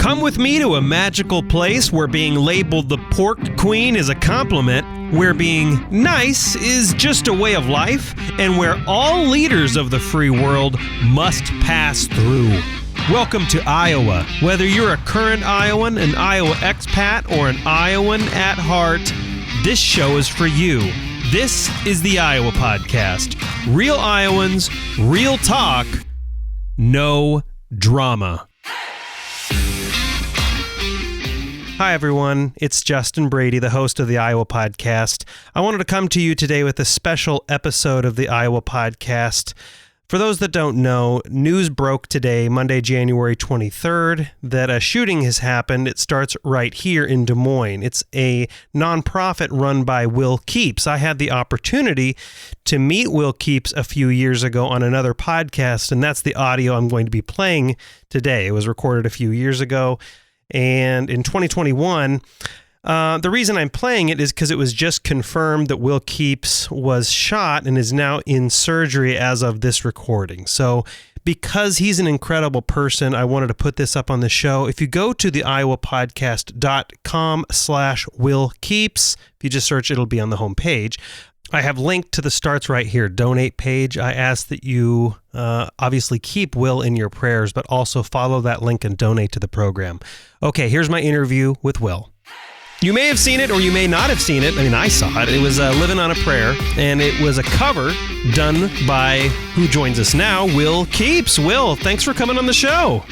Come with me to a magical place where being labeled the Pork Queen is a compliment, where being nice is just a way of life, and where all leaders of the free world must pass through. Welcome to Iowa. Whether you're a current Iowan, an Iowa expat, or an Iowan at heart, this show is for you. This is the Iowa Podcast. Real Iowans, real talk, no drama. Hi, everyone. It's Justin Brady, the host of the Iowa Podcast. I wanted to come to you today with a special episode of the Iowa Podcast. For those that don't know, news broke today, Monday, January 23rd, that a shooting has happened. It starts right here in Des Moines. It's a nonprofit run by Will Keeps. I had the opportunity to meet Will Keeps a few years ago on another podcast, and that's the audio I'm going to be playing today. It was recorded a few years ago. And in 2021, the reason I'm playing it is because it was just confirmed that Will Keeps was shot and is now in surgery as of this recording. So because he's an incredible person, I wanted to put this up on the show. If you go to the iowapodcast.com/Will Keeps, if you just search, it'll be on the homepage. I have linked to the Starts Right Here donate page. I ask that you obviously keep Will in your prayers, but also follow that link and donate to the program. Okay, here's my interview with Will. You may have seen it or you may not have seen it. I mean, I saw it. It was Living on a Prayer, and it was a cover done by who joins us now, Will Keeps. Will, thanks for coming on the show.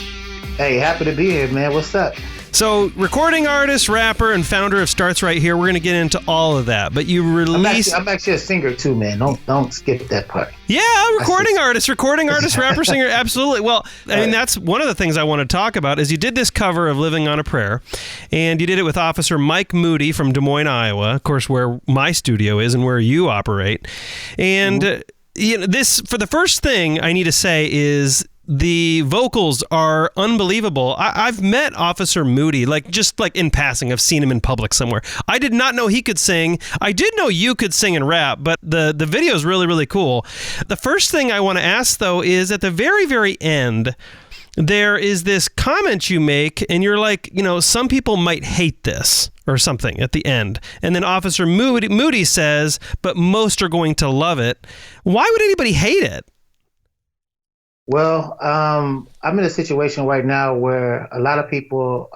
Hey, happy to be here, man. What's up? So, recording artist, rapper, and founder of Starts Right Here. We're going to get into all of that. But you released... I'm actually a singer too, man. Don't skip that part. Yeah, recording artist, rapper, singer. Absolutely. Well, I mean, that's one of the things I want to talk about is you did this cover of Living on a Prayer, and you did it with Officer Mike Moody from Des Moines, Iowa, of course, where my studio is and where you operate. And you know, this, for the first thing I need to say is... the vocals are unbelievable. I've met Officer Moody, just in passing. I've seen him in public somewhere. I did not know he could sing. I did know you could sing and rap, but the video is really, really cool. The first thing I want to ask, though, is at the very, very end, there is this comment you make, and you're like, you know, some people might hate this or something at the end. And then Officer Moody says, but most are going to love it. Why would anybody hate it? Well, I'm in a situation right now where a lot of people,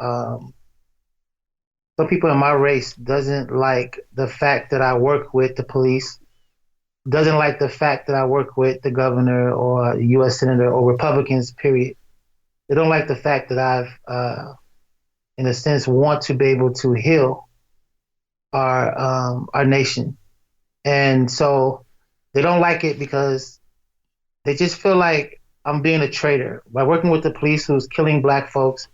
some people in my race doesn't like the fact that I work with the police, doesn't like the fact that I work with the governor or U.S. Senator or Republicans, period. They don't like the fact that I've, in a sense, want to be able to heal our nation. And so they don't like it because they just feel like I'm being a traitor by working with the police who's killing black folks.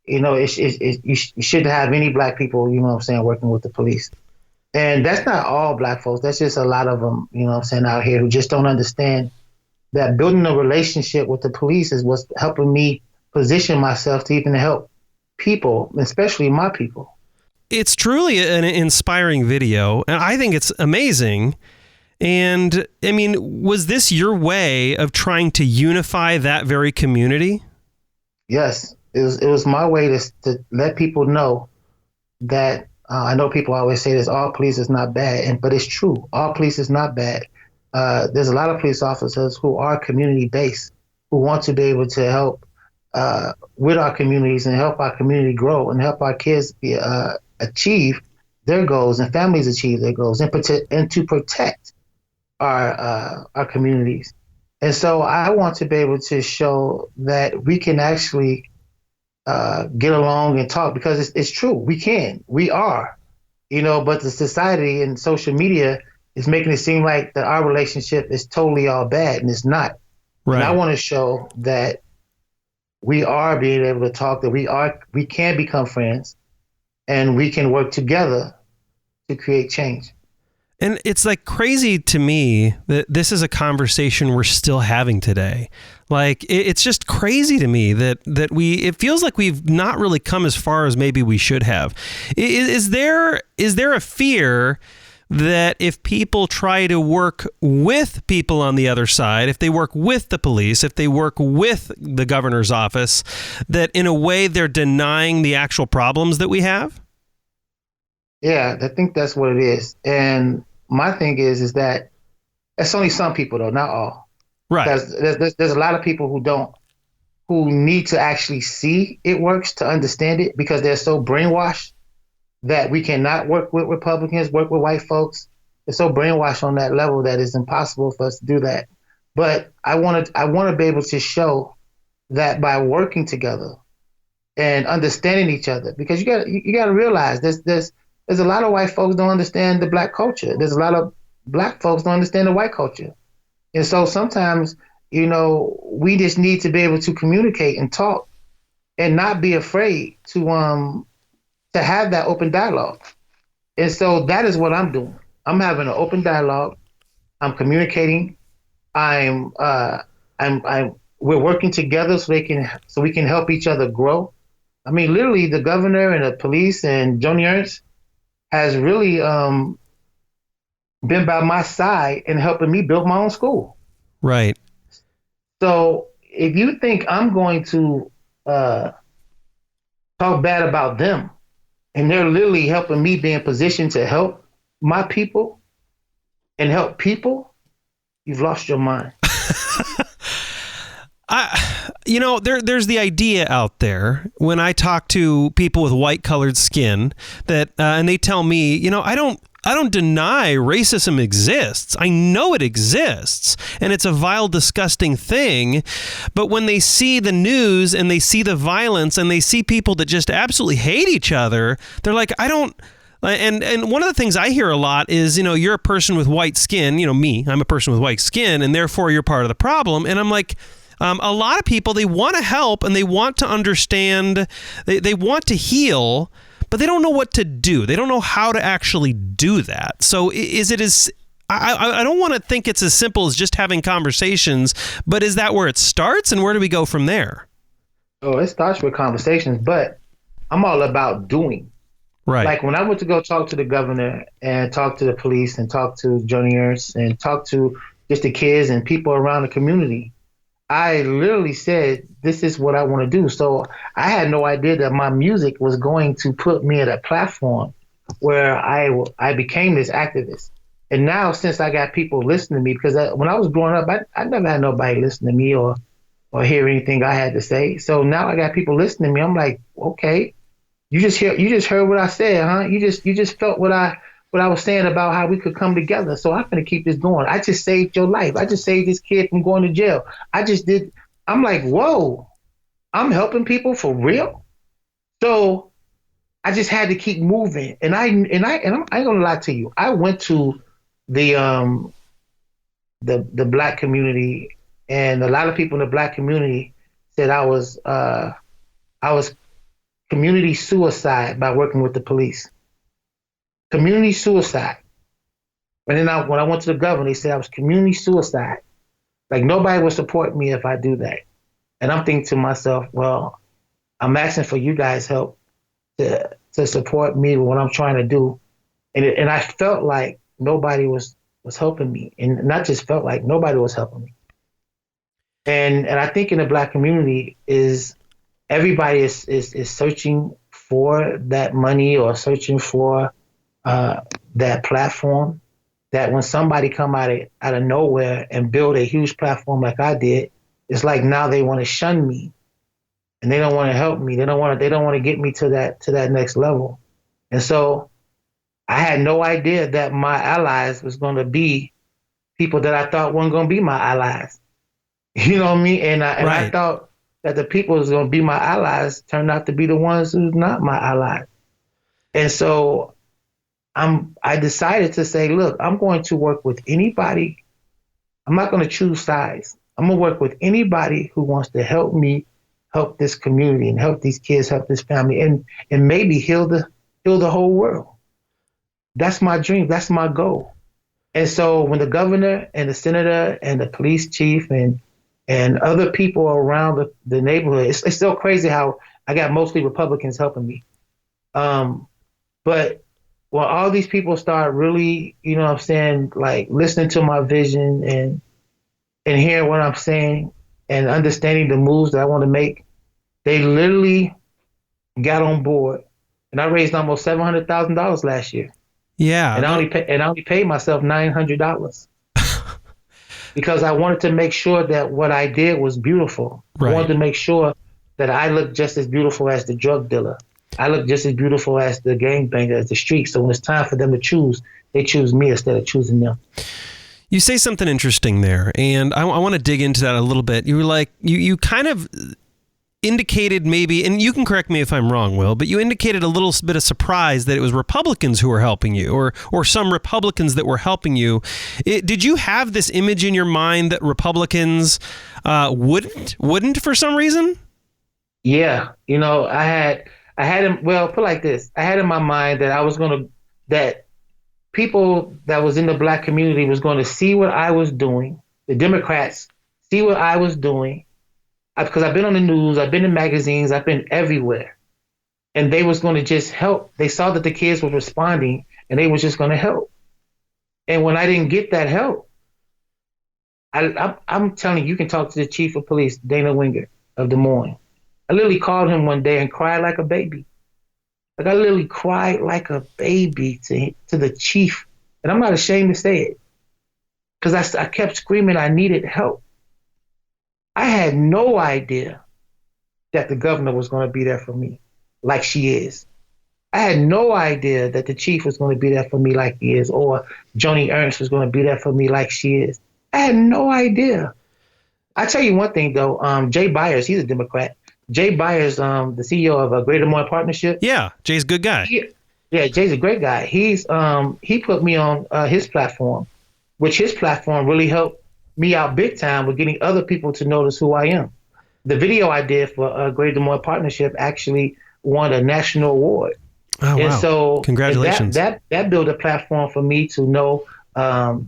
You know, you shouldn't have any black people, you know what I'm saying, working with the police. And that's not all black folks. That's just a lot of them, you know what I'm saying, out here who just don't understand that building a relationship with the police is what's helping me position myself to even help people, especially my people. It's truly an inspiring video, and I think it's amazing. And, I mean, was this your way of trying to unify that very community? Yes. It was my way to let people know that, I know people always say this, all police is not bad, but it's true. All police is not bad. There's a lot of police officers who are community-based, who want to be able to help with our communities and help our community grow and help our kids achieve their goals and families achieve their goals and to protect our communities. And so I want to be able to show that we can actually get along and talk, because it's true. We are, you know, but the society and social media is making it seem like that our relationship is totally all bad, and it's not. Right. And I want to show that we are being able to talk, that we can become friends, and we can work together to create change. And it's like crazy to me that this is a conversation we're still having today. Like, it's just crazy to me that it feels like we've not really come as far as maybe we should have. Is there a fear that if people try to work with people on the other side, if they work with the police, if they work with the governor's office, that in a way they're denying the actual problems that we have? Yeah, I think that's what it is. And my thing is that it's only some people, though, not all. Right. There's a lot of people who need to actually see it works to understand it, because they're so brainwashed that we cannot work with Republicans, work with white folks. They're so brainwashed on that level that it's impossible for us to do that. But I want to be able to show that by working together and understanding each other, because you got to realize there's a lot of white folks don't understand the black culture. There's a lot of black folks don't understand the white culture. And so sometimes, we just need to be able to communicate and talk and not be afraid to have that open dialogue. And so that is what I'm doing. I'm having an open dialogue. I'm communicating. We're working together so we can help each other grow. I mean, literally, the governor and the police and Joni Ernst has really been by my side and helping me build my own school. Right. So if you think I'm going to talk bad about them, and they're literally helping me be in position to help my people and help people, you've lost your mind. There's the idea out there when I talk to people with white colored skin that, and they tell me, I don't deny racism exists. I know it exists, and it's a vile, disgusting thing. But when they see the news and they see the violence and they see people that just absolutely hate each other, they're like, I don't. And one of the things I hear a lot is, you're a person with white skin. Me, I'm a person with white skin, and therefore you're part of the problem. And I'm like, a lot of people, they want to help and they want to understand, they want to heal, but they don't know what to do. They don't know how to actually do that. So I don't want to think it's as simple as just having conversations, but is that where it starts, and where do we go from there? Oh, it starts with conversations, but I'm all about doing. Right. Like when I went to go talk to the governor and talk to the police and talk to Joni Ernst and talk to just the kids and people around the community, I literally said, this is what I want to do. So I had no idea that my music was going to put me at a platform where I became this activist. And now, since I got people listening to me, because when I was growing up, I never had nobody listen to me or hear anything I had to say. So now I got people listening to me. I'm like, okay, you just heard what I said, huh? You just felt what I was saying about how we could come together. So I'm going to keep this going. I just saved your life. I just saved this kid from going to jail. I'm like, whoa, I'm helping people for real. So I just had to keep moving. And I ain't gonna lie to you. I went to the black community, and a lot of people in the black community said I was community suicide by working with the police. Community suicide. And then when I went to the governor, he said I was community suicide. Like nobody would support me if I do that. And I'm thinking to myself, well, I'm asking for you guys' help to support me with what I'm trying to do. And I felt like nobody was helping me. And not just felt like, nobody was helping me. And I think in the black community is everybody is searching for that money or searching for that platform, that when somebody come out of nowhere and build a huge platform like I did, it's like now they want to shun me and they don't want to help me. They don't want to get me to that next level. And so I had no idea that my allies was going to be people that I thought weren't going to be my allies. You know what I mean? And I thought that the people who's going to be my allies turned out to be the ones who's not my allies. And so I decided to say, look, I'm going to work with anybody. I'm not going to choose sides. I'm going to work with anybody who wants to help me, help this community and help these kids, help this family, and maybe heal the whole world. That's my dream. That's my goal. And so when the governor and the senator and the police chief and other people around the neighborhood, it's so crazy how I got mostly Republicans helping me. But when all these people start really, you know what I'm saying, like listening to my vision and hearing what I'm saying and understanding the moves that I want to make, they literally got on board. And I raised almost $700,000 last year. Yeah. And I only paid myself $900 because I wanted to make sure that what I did was beautiful. Right. I wanted to make sure that I looked just as beautiful as the drug dealer. I look just as beautiful as the gangbanger, as the street. So when it's time for them to choose, they choose me instead of choosing them. You say something interesting there, and I want to dig into that a little bit. You were like, you kind of indicated maybe, and you can correct me if I'm wrong, Will, but you indicated a little bit of surprise that it was Republicans who were helping you, or some Republicans that were helping you. Did you have this image in your mind that Republicans wouldn't for some reason? Yeah, I had him. Well, put it like this: I had in my mind that that people that was in the black community was going to see what I was doing. The Democrats see what I was doing, because I've been on the news, I've been in magazines, I've been everywhere, and they was going to just help. They saw that the kids were responding, and they was just going to help. And when I didn't get that help, I'm telling you, you can talk to the chief of police, Dana Winger of Des Moines. I literally called him one day and cried like a baby. Like, I literally cried like a baby to the chief. And I'm not ashamed to say it, because I kept screaming I needed help. I had no idea that the governor was going to be there for me like she is. I had no idea that the chief was going to be there for me like he is, or Joni Ernst was going to be there for me like she is. I had no idea. I tell you one thing, though. Jay Byers, he's a Democrat. Jay Byers, the CEO of Greater Des Moines Partnership. Yeah, Jay's a good guy. Yeah, Jay's a great guy. He put me on his platform, which his platform really helped me out big time with getting other people to notice who I am. The video I did for Greater Des Moines Partnership actually won a national award. Oh, and wow. So congratulations. That built a platform for me to know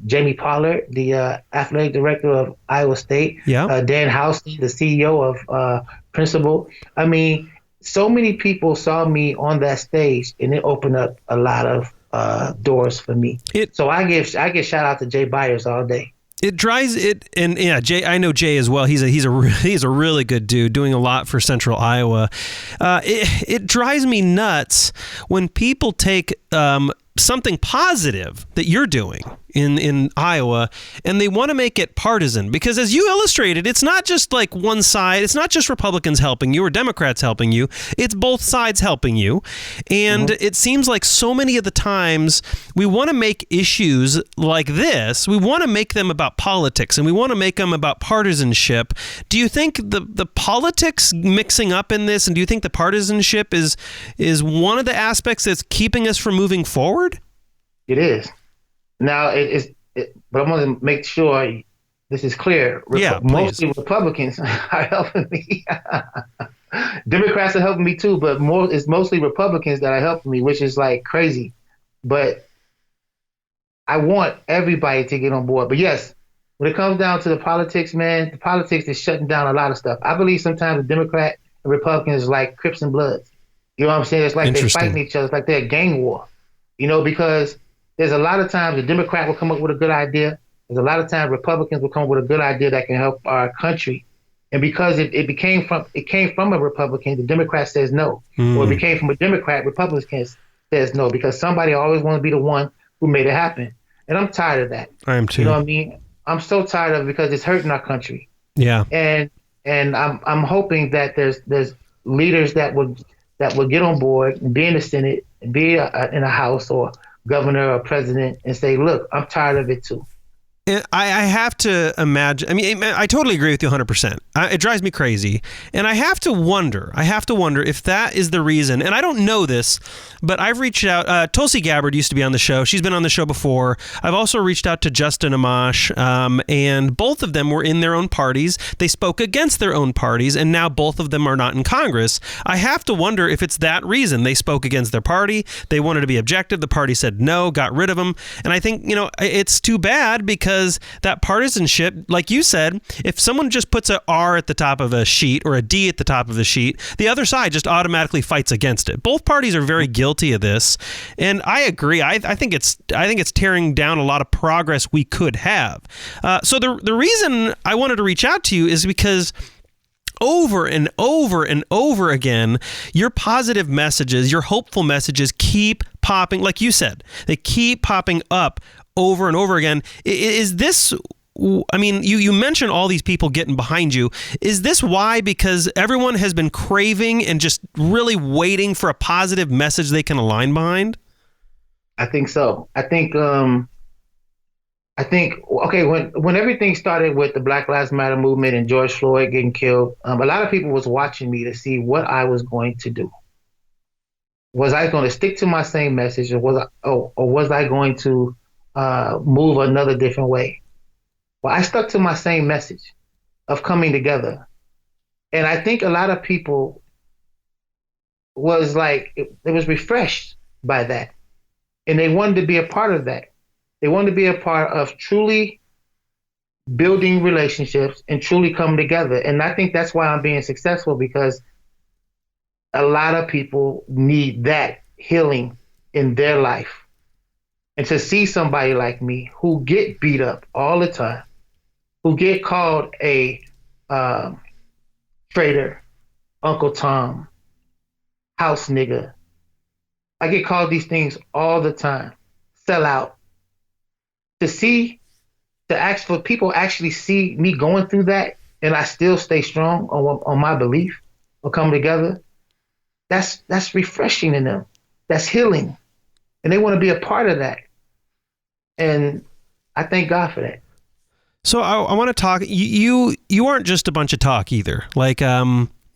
Jamie Pollard, the athletic director of Iowa State, Dan Houston, the CEO of Principal. I mean, so many people saw me on that stage, and it opened up a lot of doors for me. So I give shout out to Jay Byers all day. It drives it, and yeah, Jay. I know Jay as well. He's a really good dude, doing a lot for Central Iowa. It drives me nuts when people take something positive that you're doing in Iowa, and they want to make it partisan, because as you illustrated, it's not just like one side. It's not just Republicans helping you or Democrats helping you. It's both sides helping you. And it seems like so many of the times we want to make issues like this, we want to make them about politics, and we want to make them about partisanship. Do you think the politics mixing up in this, and do you think the partisanship is one of the aspects that's keeping us from moving forward? It is. Now, but I want to make sure this is clear. Mostly Republicans are helping me. Democrats are helping me too, but it's mostly Republicans that are helping me, which is like crazy. But I want everybody to get on board. But yes, when it comes down to the politics, man, the politics is shutting down a lot of stuff. I believe sometimes the Democrat and Republicans is like Crips and Bloods. You know what I'm saying? It's like they're fighting each other. It's like they're a gang war. Because there's a lot of times the Democrat will come up with a good idea. There's a lot of times Republicans will come up with a good idea that can help our country. And because it came from a Republican, the Democrat says no. Or it came from a Democrat, Republican says no, because somebody always wants to be the one who made it happen. And I'm tired of that. I am too. You know what I mean? I'm so tired of it because it's hurting our country. Yeah. And I'm hoping that there's leaders that would get on board and be in the Senate and be in a House or governor or president and say, look, I'm tired of it too. I have to imagine, I mean, I totally agree with you 100%. It drives me crazy. And I have to wonder if that is the reason. And I don't know this, but I've reached out. Tulsi Gabbard used to be on the show. She's been on the show before. I've also reached out to Justin Amash, and both of them were in their own parties. They spoke against their own parties, and now both of them are not in Congress. I have to wonder if it's that reason. They spoke against their party. They wanted to be objective. The party said no, got rid of them. And I think, it's too bad because because that partisanship, like you said, if someone just puts a R at the top of a sheet or a D at the top of the sheet, the other side just automatically fights against it. Both parties are very guilty of this, and I agree. I think it's tearing down a lot of progress we could have. So the reason I wanted to reach out to you is because over and over and over again, your positive messages, your hopeful messages keep popping. Like you said, they keep popping up over and over again. Is this, I mean, you mentioned all these people getting behind you. Is this why? Because everyone has been craving and just really waiting for a positive message they can align behind? I think so. I think okay, when everything started with the Black Lives Matter movement and George Floyd getting killed, a lot of people was watching me to see what I was going to do. Was I going to stick to my same message, or was I going to move another different way? Well, I stuck to my same message of coming together, and I think a lot of people was like, it was refreshed by that, and they wanted to be a part of that. They want to be a part of truly building relationships and truly coming together. And I think that's why I'm being successful, because a lot of people need that healing in their life. And to see somebody like me who get beat up all the time, who get called a traitor, Uncle Tom, house nigga. I get called these things all the time, sell out. For people actually see me going through that, and I still stay strong on my belief or come together, that's refreshing in them. That's healing. And they want to be a part of that. And I thank God for that. So I want to talk, you aren't just a bunch of talk either. Like,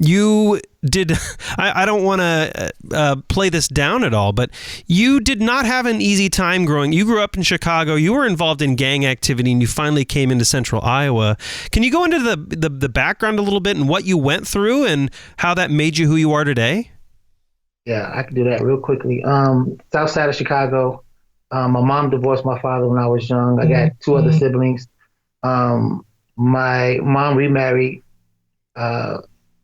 you did, I don't want to play this down at all, but you did not have an easy time growing. You grew up in Chicago. You were involved in gang activity, and you finally came into Central Iowa. Can you go into the background a little bit and what you went through and how that made you who you are today? Yeah, I can do that real quickly. South side of Chicago. My mom divorced my father when I was young. I got two other siblings. My mom remarried.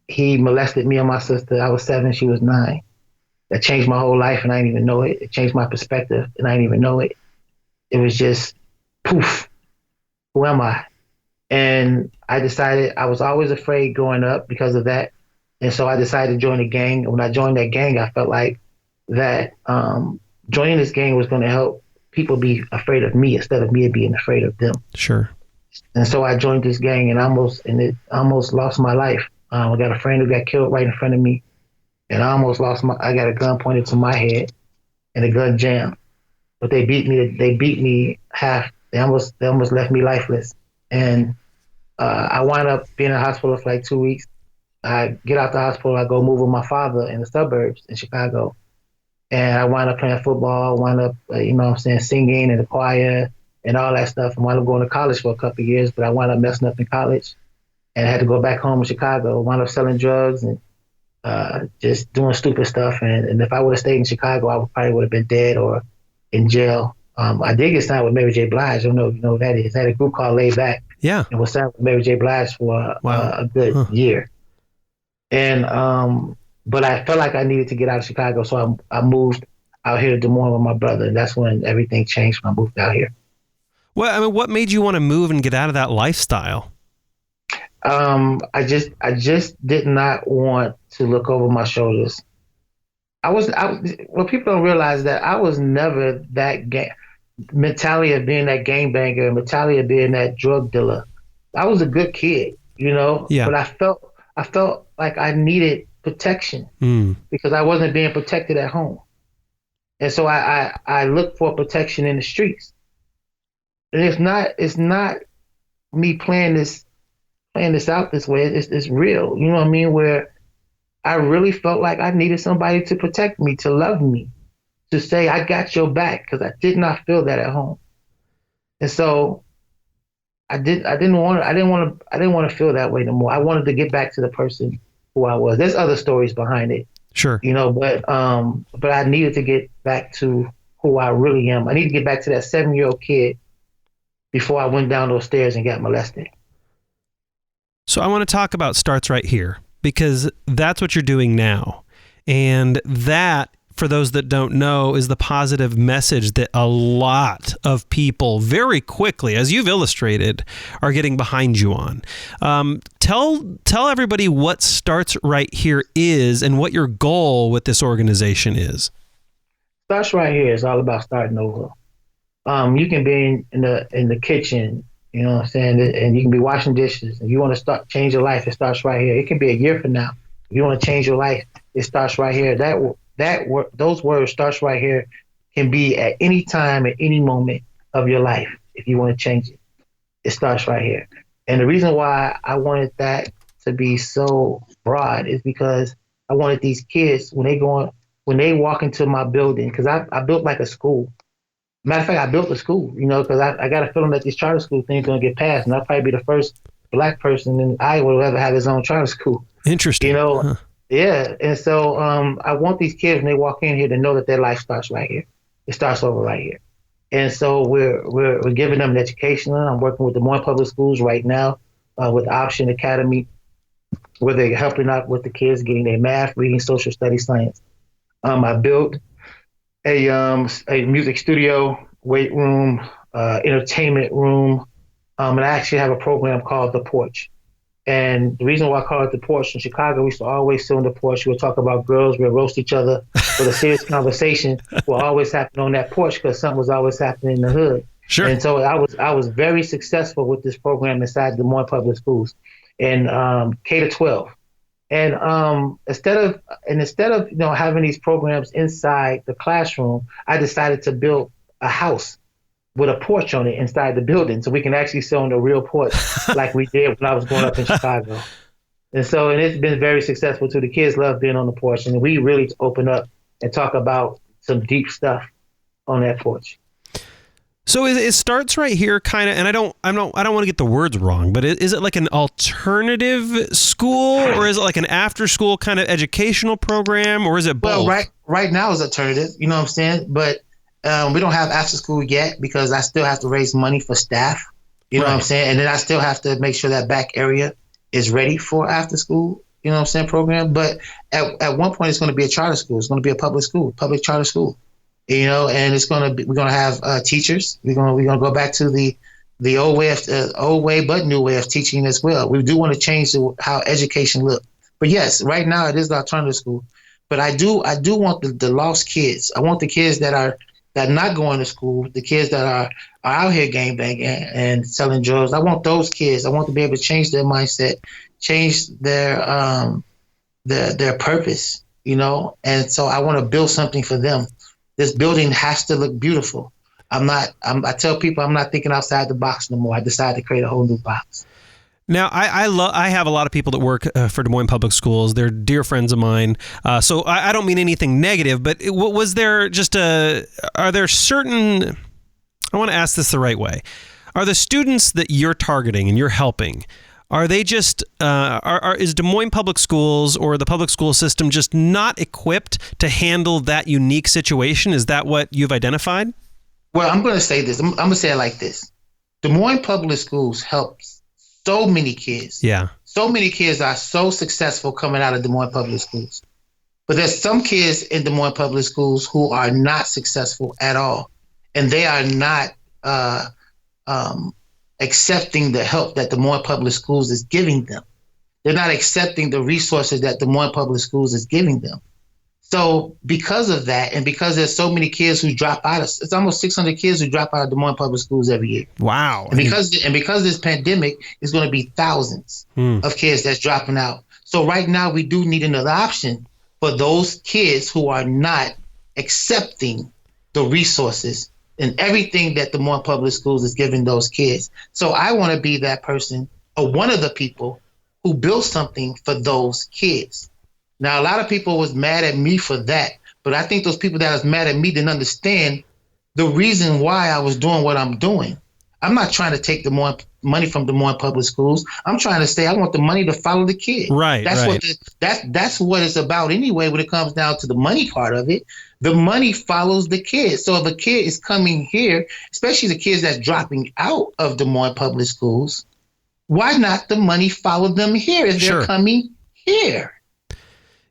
He molested me and my sister. I was 7, she was 9. That changed my whole life, and I didn't even know it. It changed my perspective, and I didn't even know it. It was just, poof, who am I? And I decided, I was always afraid growing up because of that. And so I decided to join a gang. And when I joined that gang, I felt like that joining this gang was going to help people be afraid of me instead of me being afraid of them. Sure. And so I joined this gang, and it almost lost my life. I got a friend who got killed right in front of me, and I got a gun pointed to my head, and the gun jammed. But they beat me half. They almost left me lifeless. And I wound up being in the hospital for like 2 weeks. I get out the hospital, I go move with my father in the suburbs in Chicago. And I wound up playing football, wound up, singing in the choir and all that stuff. I wound up going to college for a couple of years, but I wound up messing up in college. And I had to go back home in Chicago, wound up selling drugs and just doing stupid stuff. And if I would have stayed in Chicago, I probably would have been dead or in jail. I did get signed with Mary J. Blige. I don't know if you know who that is. I had a group called Laid Back. Yeah. And was signed with Mary J. Blige for a good year. And but I felt like I needed to get out of Chicago, so I moved out here to Des Moines with my brother. And that's when everything changed when I moved out here. Well, I mean, what made you want to move and get out of that lifestyle? I just did not want to look over my shoulders. Well, people don't realize that I was never that mentality of being that gangbanger, mentality of being that drug dealer. I was a good kid, Yeah. But I felt like I needed protection because I wasn't being protected at home. And so I looked for protection in the streets. And it's not me playing this out this way. It's real. You know what I mean? Where I really felt like I needed somebody to protect me, to love me, to say, I got your back, because I did not feel that at home. And so I didn't want to feel that way no more. I wanted to get back to the person who I was. There's other stories behind it. Sure. But I needed to get back to who I really am. I need to get back to that 7-year-old kid before I went down those stairs and got molested. So I want to talk about Starts Right Here, because that's what you're doing now. And that, for those that don't know, is the positive message that a lot of people very quickly, as you've illustrated, are getting behind you on. Tell everybody what Starts Right Here is and what your goal with this organization is. Starts Right Here is all about starting over. You can be in the kitchen, you know what I'm saying, and you can be washing dishes. If you want to change your life, it starts right here. It can be a year from now. If you want to change your life, it starts right here. Those words, starts right here, can be at any time, at any moment of your life. If you want to change it, it starts right here. And the reason why I wanted that to be so broad is because I wanted these kids, when they walk into my building, because I built like a school. Matter of fact, I built a school, because I got a feeling that this charter school thing is going to get passed, and I'll probably be the first Black person in Iowa to ever have his own charter school. Interesting. Huh. Yeah. And so I want these kids, when they walk in here, to know that their life starts right here. It starts over right here. And so we're giving them an education. I'm working with Des Moines Public Schools right now with Option Academy, where they're helping out with the kids getting their math, reading, social studies, science. I built a music studio, weight room, entertainment room, and I actually have a program called The Porch. And the reason why I call it The Porch, in Chicago, we used to always sit on the porch. We'll talk about girls, we'll roast each other, but a serious conversation will always happen on that porch because something was always happening in the hood. Sure. And so I was very successful with this program inside Des Moines Public Schools and K-12. And instead of having these programs inside the classroom, I decided to build a house with a porch on it inside the building, so we can actually sit on the real porch like we did when I was growing up in Chicago. And it's been very successful too. The kids love being on the porch, and we really open up and talk about some deep stuff on that porch. So it starts right here, kind of, and I don't want to get the words wrong, but is it like an alternative school, or is it like an after-school kind of educational program, or is it both? Well, right now it's alternative, you know what I'm saying? But we don't have after school yet because I still have to raise money for staff, you know what I'm saying? And then I still have to make sure that back area is ready for after school, you know what I'm saying, program. But at one point it's going to be a charter school. It's going to be a public charter school. And we're gonna have teachers. We're gonna go back to the old way, but new way of teaching as well. We do want to change how education looks. But yes, right now it is the alternative school. But I do want the lost kids. I want the kids that are not going to school, the kids that are out here gangbanging and selling drugs. I want those kids. I want to be able to change their mindset, change their purpose. And so I want to build something for them. This building has to look beautiful. I tell people I'm not thinking outside the box no more. I decided to create a whole new box. Now, I have a lot of people that work for Des Moines Public Schools. They're dear friends of mine. So I don't mean anything negative, but was there are there certain, I want to ask this the right way. Are the students that you're targeting and you're helping, are they just, is Des Moines Public Schools or the public school system just not equipped to handle that unique situation? Is that what you've identified? Well, I'm going to say this. I'm going to say it like this. Des Moines Public Schools helps so many kids. Yeah. So many kids are so successful coming out of Des Moines Public Schools. But there's some kids in Des Moines Public Schools who are not successful at all. And they are not accepting the help that Des Moines Public Schools is giving them. They're not accepting the resources that Des Moines Public Schools is giving them. So because of that, and because there's so many kids who drop out, it's almost 600 kids who drop out of Des Moines Public Schools every year. Wow. And because this pandemic is going to be thousands of kids that's dropping out. So right now we do need another option for those kids who are not accepting the resources and everything that Des Moines Public Schools is giving those kids. So I want to be that person, or one of the people who built something for those kids. Now, a lot of people was mad at me for that, but I think those people that was mad at me didn't understand the reason why I was doing what I'm doing. I'm not trying to take money from Des Moines Public Schools. I'm trying to say I want the money to follow the kid. Right. That's what it's about anyway when it comes down to the money part of it. The money follows the kid. So if a kid is coming here, especially the kids that's dropping out of Des Moines public schools, why not the money follow them here if they're coming here?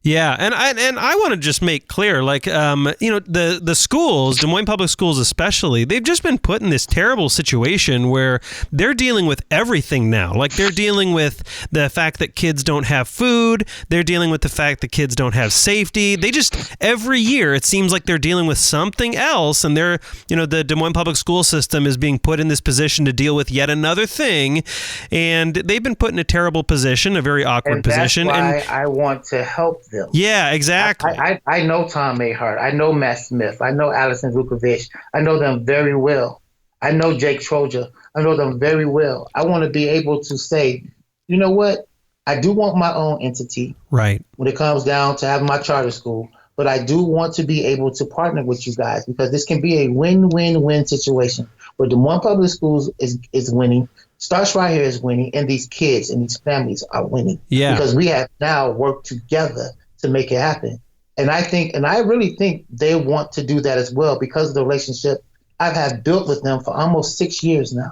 Yeah, and I want to just make clear, like, the schools, Des Moines Public Schools especially, they've just been put in this terrible situation where they're dealing with everything now. Like, they're dealing with the fact that kids don't have food. They're dealing with the fact that kids don't have safety. They just, every year, it seems like they're dealing with something else, and they're, the Des Moines Public School system is being put in this position to deal with yet another thing, and they've been put in a terrible position, a very awkward position. That's why I want to help them. Yeah, exactly. I know Tom Mahart. I know Matt Smith. I know Allison Vukovic. I know them very well. I know Jake Troja. I know them very well. I want to be able to say, you know what? I do want my own entity. Right. When it comes down to having my charter school, but I do want to be able to partner with you guys because this can be a win-win-win situation where Des Moines Public Schools is winning. Starts Right Here is winning, and these kids and these families are winning. Yeah. Because we have now worked together to make it happen. And I really think they want to do that as well because of the relationship I've had built with them for almost 6 years now.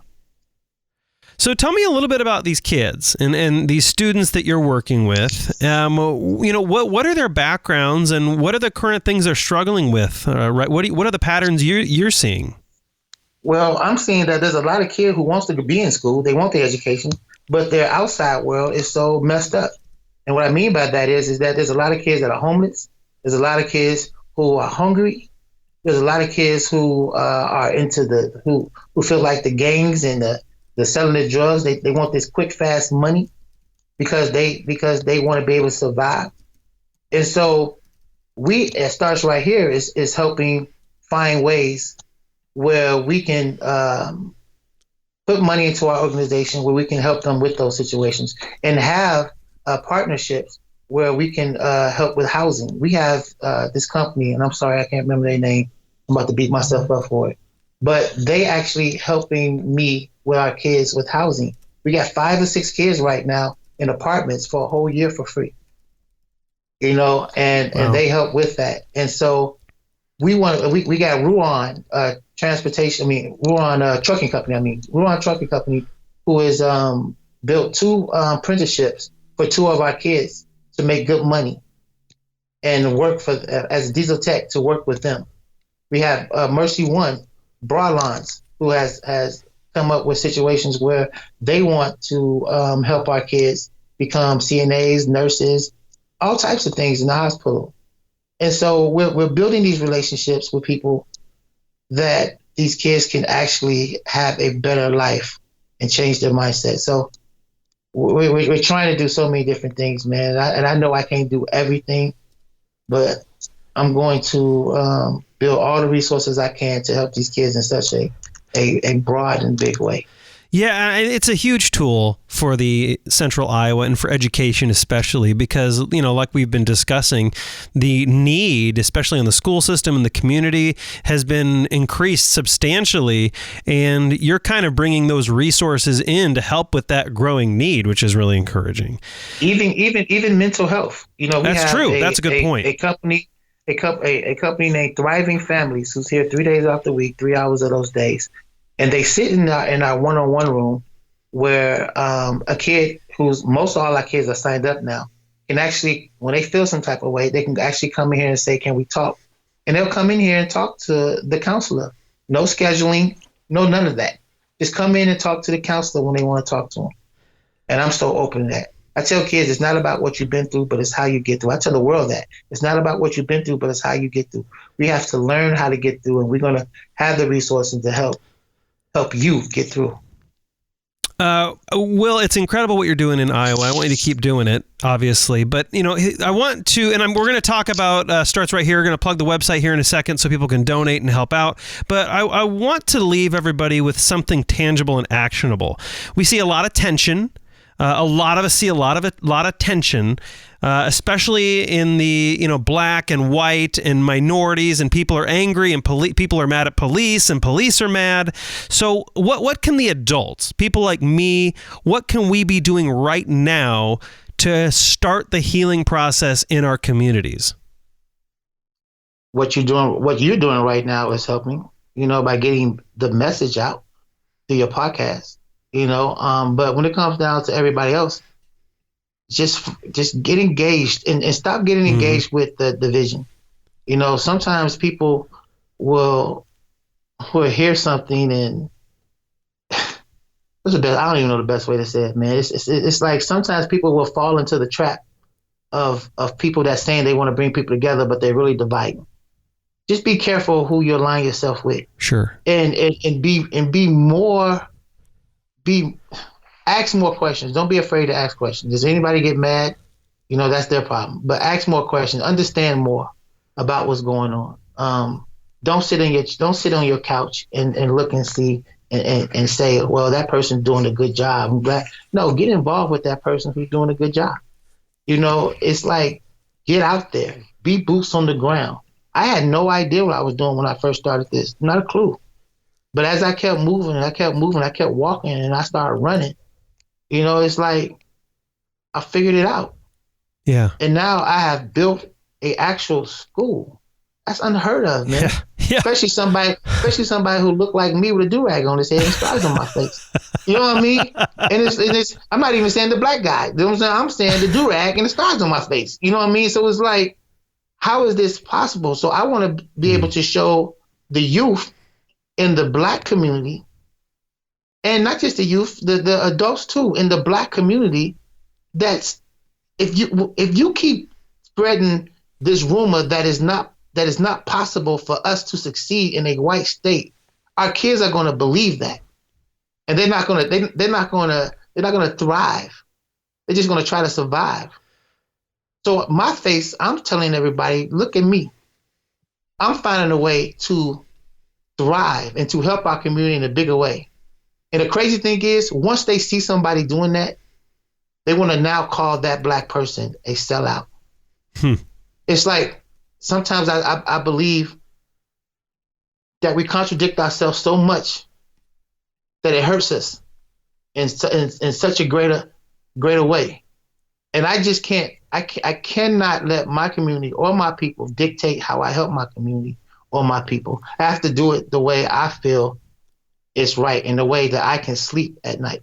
So tell me a little bit about these kids and these students that you're working with. What are their backgrounds and what are the current things they're struggling with? Right? What are the patterns you're seeing? Well, I'm seeing that there's a lot of kids who wants to be in school. They want their education, but their outside world is so messed up. And what I mean by that is that there's a lot of kids that are homeless. There's a lot of kids who are hungry. There's a lot of kids who are into who feel like the gangs and the selling the drugs. They want this quick, fast money because they want to be able to survive. And so we at Starts Right Here is helping find ways where we can put money into our organization where we can help them with those situations and have partnerships where we can help with housing. We have this company, and I'm sorry, I can't remember their name. I'm about to beat myself up for it. But they actually helping me with our kids with housing. We got 5 or 6 kids right now in apartments for a whole year for free. Wow. And they help with that. And so we got Ruan Trucking Company. Ruan Trucking Company, who has built 2 apprenticeships for 2 of our kids to make good money and work for as a diesel tech to work with them. We have Mercy One Broadlines, who has come up with situations where they want to help our kids become CNAs, nurses, all types of things in the hospital. And so we're building these relationships with people that these kids can actually have a better life and change their mindset. So we're trying to do so many different things, man. And I know I can't do everything, but I'm going to build all the resources I can to help these kids in such a broad and big way. Yeah, it's a huge tool for the Central Iowa and for education especially because, like we've been discussing, the need, especially in the school system and the community, has been increased substantially, and you're kind of bringing those resources in to help with that growing need, which is really encouraging. Even mental health. That's true. That's a good point. A company named Thriving Families, who's here 3 days off the week, 3 hours of those days. And they sit in our one-on-one room where a kid who's most all our kids are signed up now can actually, when they feel some type of way, they can actually come in here and say, can we talk? And they'll come in here and talk to the counselor. No scheduling, no none of that. Just come in and talk to the counselor when they want to talk to them. And I'm so open to that. I tell kids it's not about what you've been through, but it's how you get through. I tell the world that. It's not about what you've been through, but it's how you get through. We have to learn how to get through, and we're going to have the resources to help you get through. Will, it's incredible what you're doing in Iowa. I want you to keep doing it, obviously. But, I want to, and we're going to talk about Starts Right Here. We're going to plug the website here in a second so people can donate and help out. But I want to leave everybody with something tangible and actionable. We see a lot of tension. A lot of us see a lot of tension, especially in the black and white and minorities, and people are angry and people are mad at police and police are mad. So what can the adults, people like me, what can we be doing right now to start the healing process in our communities? what you're doing right now is helping, by getting the message out through your podcast, but when it comes down to everybody else, just get engaged and stop getting engaged with the division. Sometimes people will hear something and I don't even know the best way to say it, man. It's like sometimes people will fall into the trap of people that saying they want to bring people together, but they're really dividing. Just be careful who you align yourself with. Sure. And ask more questions. Don't be afraid to ask questions. Does anybody get mad? That's their problem. But ask more questions. Understand more about what's going on. Don't sit on your couch and look and see and say, well, that person's doing a good job. I'm glad. No, get involved with that person who's doing a good job. It's like, get out there, be boots on the ground. I had no idea what I was doing when I first started this, not a clue. But as I kept moving, I kept walking, and I started running. It's like I figured it out. Yeah. And now I have built an actual school. That's unheard of, man. Yeah. Especially somebody who looked like me with a do-rag on his head and scars on my face. You know what I mean? And it's I'm not even saying the black guy. You know what I'm saying? I'm saying the do-rag and the scars on my face. You know what I mean? So it's like, how is this possible? So I want to be able to show the youth in the black community, and not just the youth, the adults too, in the black community, that if you keep spreading this rumor that is not possible for us to succeed in a white state, our kids are going to believe that, and they're not going to thrive. They're just going to try to survive. So I'm telling everybody, look at me. I'm finding a way to thrive and to help our community in a bigger way. And the crazy thing is, once they see somebody doing that, they want to now call that black person a sellout. It's like, sometimes I believe that we contradict ourselves so much that it hurts us in such a greater way. And I just can't. I cannot let my community or my people dictate how I help my community or my people. I have to do it the way I feel is right, in the way that I can sleep at night.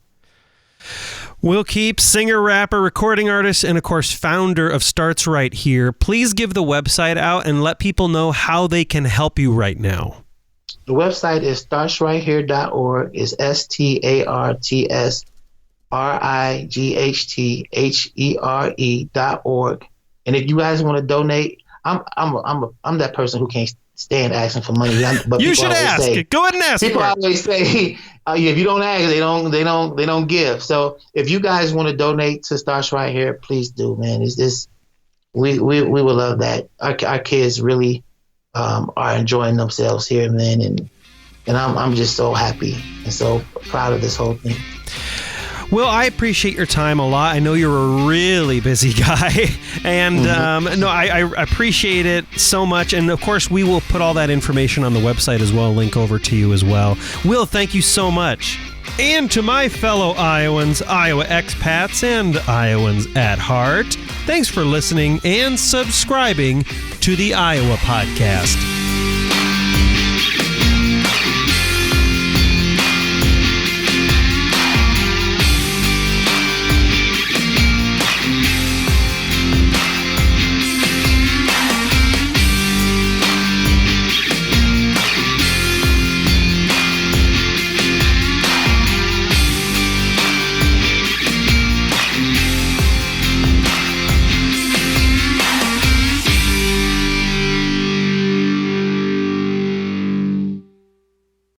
Will Keep, singer, rapper, recording artist, and of course founder of Starts Right Here. Please give the website out and let people know how they can help you right now. The website is startsrighthere.org. It's StartsRighthere.org. And if you guys want to donate, I'm that person who can't stand asking for money. But you should ask. Go ahead and ask. People always say, if you don't ask, they don't give. So if you guys want to donate to Starts Right Here, please do, man. We would love that. Our kids really are enjoying themselves here, man, and I'm just so happy and so proud of this whole thing. Well, I appreciate your time a lot. I know you're a really busy guy, and I appreciate it so much. And of course, we will put all that information on the website as well, link over to you as well. Will, thank you so much. And to my fellow Iowans, Iowa expats, and Iowans at heart, thanks for listening and subscribing to the Iowa Podcast.